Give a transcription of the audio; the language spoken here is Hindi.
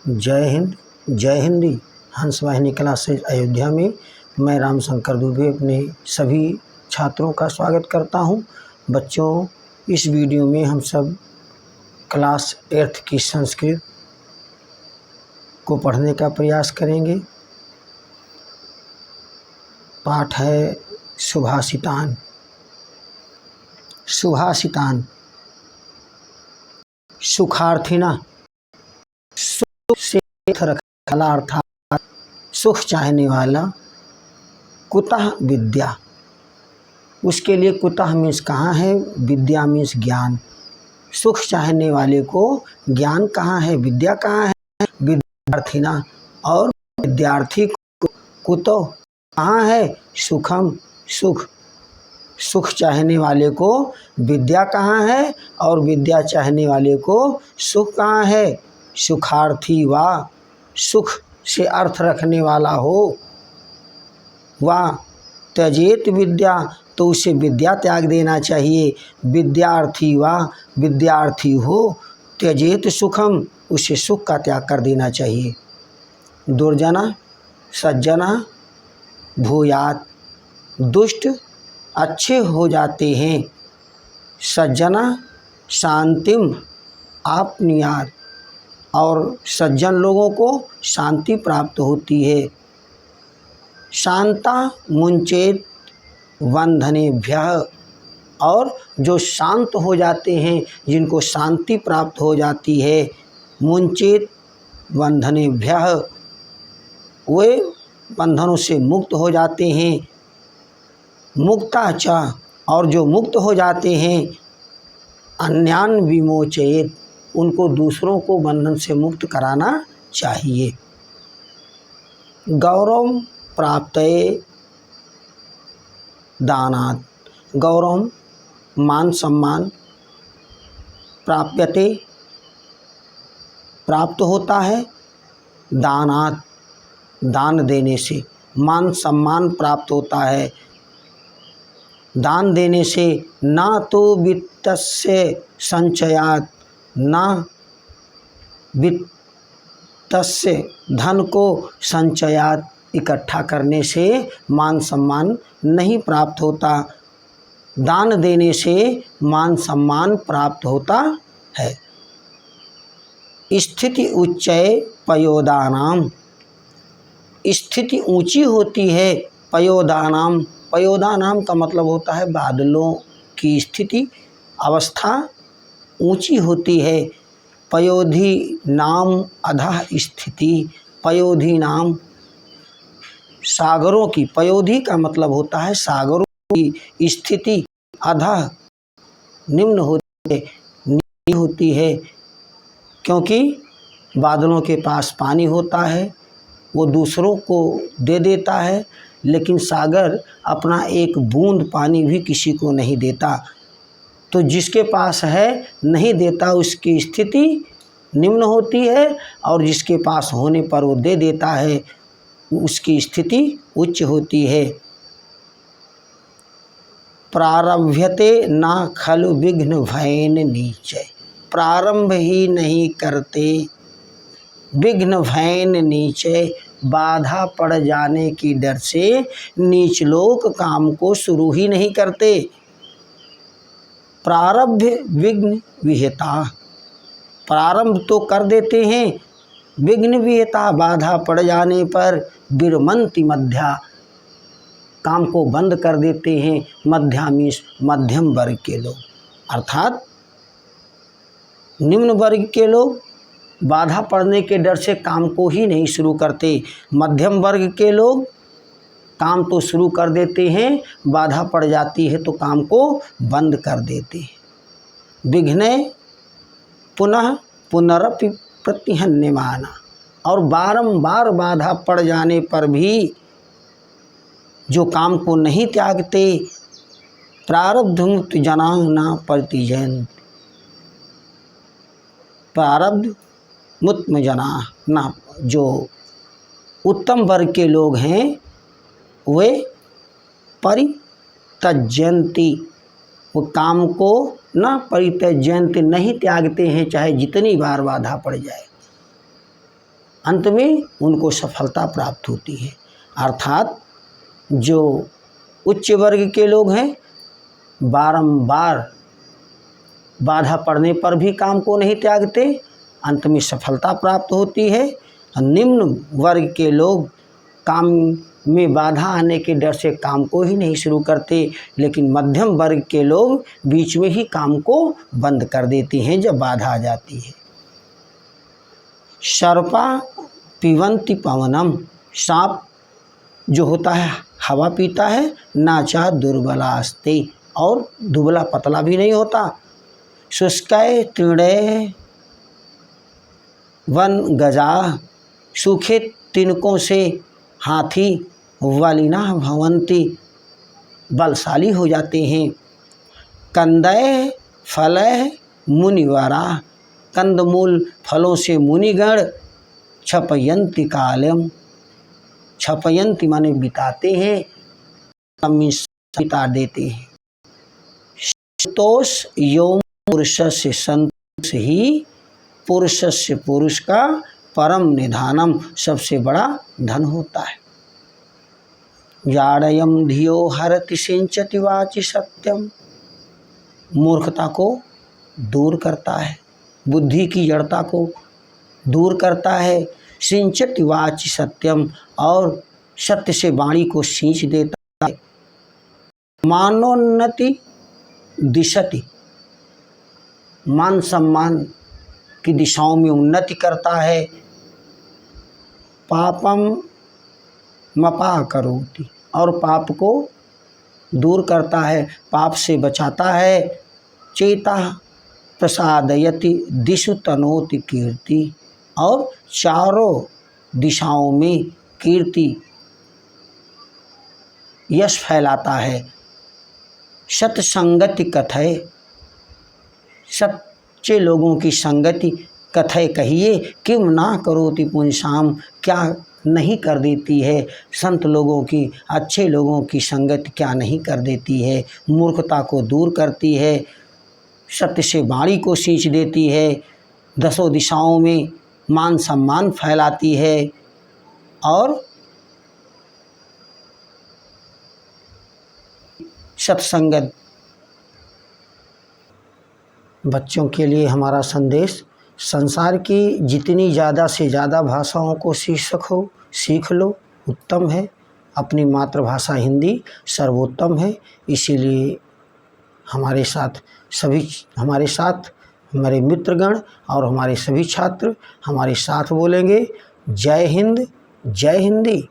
जय हिंद। जय हिंदी। हंस वाहिनी क्लासेज अयोध्या में मैं रामशंकर दुबे अपने सभी छात्रों का स्वागत करता हूं। बच्चों, इस वीडियो में हम सब क्लास 8th की संस्कृत को पढ़ने का प्रयास करेंगे। पाठ है सुभाषितान। सुभाषितान। सुखार्थिना, सुख से रखला अर्थात सुख चाहने वाला। कुतः विद्या, उसके लिए कुतः मीन्स कहाँ है, विद्या मीन्स ज्ञान। सुख चाहने वाले को ज्ञान कहाँ है, विद्या कहाँ है, विद्यार्थिना। और विद्यार्थी को कुतो कहाँ है, सुखम, सुख। सुख चाहने वाले को विद्या कहाँ है और विद्या चाहने वाले को सुख कहाँ है। सुखार्थी वा, सुख से अर्थ रखने वाला हो। वा त्यजेत विद्या, तो उसे विद्या त्याग देना चाहिए। विद्यार्थी वा, विद्यार्थी हो। त्यजेत सुखम, उसे सुख का त्याग कर देना चाहिए। दुर्जना सज्जना भूयात, दुष्ट अच्छे हो जाते हैं। सज्जना शांतिम आपनियात, और सज्जन लोगों को शांति प्राप्त होती है। शांता मुंचेत बंधनेभ्यः, और जो शांत हो जाते हैं, जिनको शांति प्राप्त हो जाती है, मुंचेत बंधनेभ्यः, वे बंधनों से मुक्त हो जाते हैं। मुक्ता च, और जो मुक्त हो जाते हैं, अन्यान विमोचयेत, उनको दूसरों को बंधन से मुक्त कराना चाहिए। गौरव प्राप्तये दानात्, गौरव मान सम्मान, प्राप्यते प्राप्त होता है, दानात् दान देने से। मान सम्मान प्राप्त होता है दान देने से। ना तो वित्तस्य संचयात्, ना वित्तस्य धन को संचयात इकट्ठा करने से मान सम्मान नहीं प्राप्त होता। दान देने से मान सम्मान प्राप्त होता है। स्थिति उच्चय पयोदानाम, स्थिति ऊंची होती है। पयोदानाम, पयोदानाम का मतलब होता है बादलों की स्थिति, अवस्था ऊंची होती है। पयोधि नाम अधः स्थिति, पयोधि नाम सागरों की, पयोधि का मतलब होता है सागरों की स्थिति, अधः निम्न होती है। क्योंकि बादलों के पास पानी होता है, वो दूसरों को दे देता है, लेकिन सागर अपना एक बूंद पानी भी किसी को नहीं देता। तो जिसके पास है नहीं देता, उसकी स्थिति निम्न होती है, और जिसके पास होने पर वो दे देता है, उसकी स्थिति उच्च होती है। प्रारभ्यते ना खलु विघ्न भयन नीचय, प्रारंभ ही नहीं करते, विघ्न भयन नीचय, बाधा पड़ जाने की डर से नीच लोग काम को शुरू ही नहीं करते। प्रारब्ध विघ्न विहिता, प्रारंभ तो कर देते हैं, विघ्न विहिता, बाधा पड़ जाने पर विरमंति मध्या, काम को बंद कर देते हैं। मध्यामी मध्यम वर्ग के लोग, अर्थात निम्न वर्ग के लोग बाधा पड़ने के डर से काम को ही नहीं शुरू करते। मध्यम वर्ग के लोग काम तो शुरू कर देते हैं, बाधा पड़ जाती है तो काम को बंद कर देते हैं। विघ्ने पुनः पुनरपि प्रतिहन्यमाना, और बारंबार बाधा पड़ जाने पर भी जो काम को नहीं त्यागते। प्रारब्ध मुक्त जना न प्रतिजयन्ति, प्रारब्ध मुक्त जना ना, जो उत्तम वर्ग के लोग हैं वे परित्यजन्ति, वो काम को न परित्यजन्ति, नहीं त्यागते हैं, चाहे जितनी बार बाधा पड़ जाए। अंत में उनको सफलता प्राप्त होती है। अर्थात जो उच्च वर्ग के लोग हैं बारंबार बाधा पड़ने पर भी काम को नहीं त्यागते, अंत में सफलता प्राप्त होती है। निम्न वर्ग के लोग काम में बाधा आने के डर से काम को ही नहीं शुरू करते, लेकिन मध्यम वर्ग के लोग बीच में ही काम को बंद कर देते हैं जब बाधा आ जाती है। सर्पा पिबन्ति पवनम, सांप जो होता है हवा पीता है। नाचा दुर्बलास्ते, और दुबला पतला भी नहीं होता। शुष्कै तृणय वन गजा, सूखे तिनकों से हाथी वलिना भवंती, बलशाली हो जाते हैं। कंदय फलय मुनिवरा, कंदमूल फलों से मुनिगण छपयंती कालम, छपयंती माने बिताते हैं, बिता देते हैं। संतोष योम पुरुषस्य, संतोष ही पुरुषस्य, पुरुष का परम निधानम, सबसे बड़ा धन होता है। जाड़यम धियो हरति सिंचति वाचि सत्यम, मूर्खता को दूर करता है, बुद्धि की जड़ता को दूर करता है। सिंचति वाचि सत्यम, और सत्य से वाणी को सींच देता है। मानोन्नति दिशति, मान सम्मान की दिशाओं में उन्नति करता है। पापम मपा करोति, और पाप को दूर करता है, पाप से बचाता है। चेता प्रसादयति दिशु तनोति कीर्ति, और चारों दिशाओं में कीर्ति यश फैलाता है। सत्संगति कथय, सच्चे लोगों की संगति कथय कहिए। किम ना करोति पुंसाम, क्या नहीं कर देती है संत लोगों की, अच्छे लोगों की संगति क्या नहीं कर देती है। मूर्खता को दूर करती है, सत्य से वाणी को सींच देती है, दसों दिशाओं में मान सम्मान फैलाती है। और सत्संगत। बच्चों के लिए हमारा संदेश, संसार की जितनी ज़्यादा से ज़्यादा भाषाओं को सीख लो, उत्तम है। अपनी मातृभाषा हिंदी सर्वोत्तम है, इसीलिए हमारे साथ हमारे मित्रगण और हमारे सभी छात्र हमारे साथ बोलेंगे। जय हिंद, जय हिंदी।